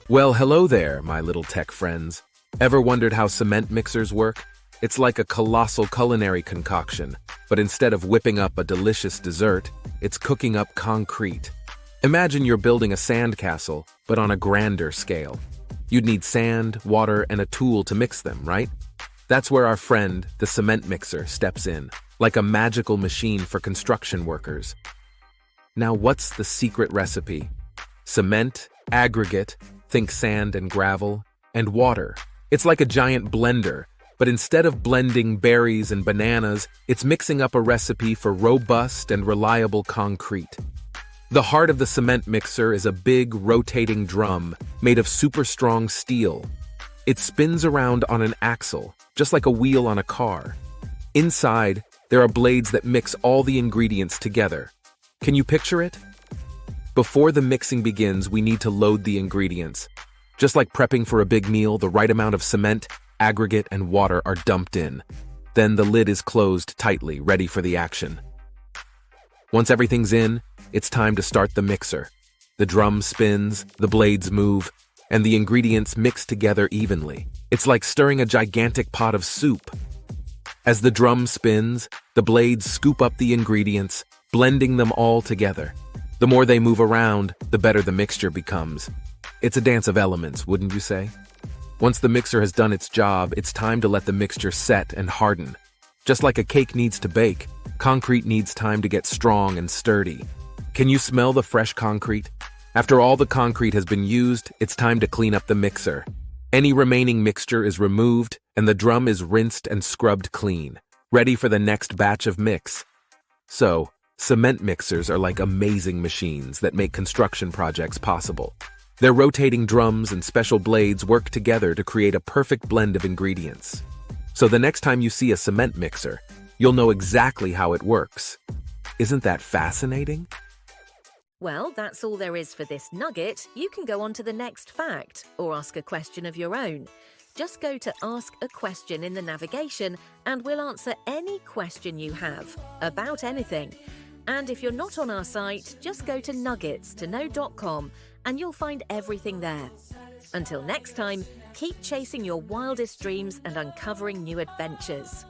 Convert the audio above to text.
Well, hello there, my little tech friends. Ever wondered how cement mixers work? It's like a colossal culinary concoction, but instead of whipping up a delicious dessert, it's cooking up concrete. Imagine you're building a sandcastle, but on a grander scale. You'd need sand, water, and a tool to mix them, right? That's where our friend, the cement mixer, steps in, like a magical machine for construction workers. Now, what's the secret recipe? Cement, aggregate, think sand and gravel, and water. It's like a giant blender, but instead of blending berries and bananas, it's mixing up a recipe for robust and reliable concrete. The heart of the cement mixer is a big, rotating drum made of super strong steel. It spins around on an axle, just like a wheel on a car. Inside, there are blades that mix all the ingredients together. Can you picture it? Before the mixing begins, we need to load the ingredients. Just like prepping for a big meal, the right amount of cement, aggregate, and water are dumped in. Then the lid is closed tightly, ready for the action. Once everything's in, it's time to start the mixer. The drum spins, the blades move, and the ingredients mix together evenly. It's like stirring a gigantic pot of soup. As the drum spins, the blades scoop up the ingredients, blending them all together. The more they move around, the better the mixture becomes. It's a dance of elements, wouldn't you say? Once the mixer has done its job, it's time to let the mixture set and harden. Just like a cake needs to bake, concrete needs time to get strong and sturdy. Can you smell the fresh concrete? After all the concrete has been used, it's time to clean up the mixer. Any remaining mixture is removed, and the drum is rinsed and scrubbed clean, ready for the next batch of mix. So, cement mixers are like amazing machines that make construction projects possible. Their rotating drums and special blades work together to create a perfect blend of ingredients. So the next time you see a cement mixer, you'll know exactly how it works. Isn't that fascinating? Well, that's all there is for this nugget. You can go on to the next fact or ask a question of your own. Just go to Ask a Question in the navigation and we'll answer any question you have about anything. And if you're not on our site, just go to nuggetsto know.com and you'll find everything there. Until next time, keep chasing your wildest dreams and uncovering new adventures.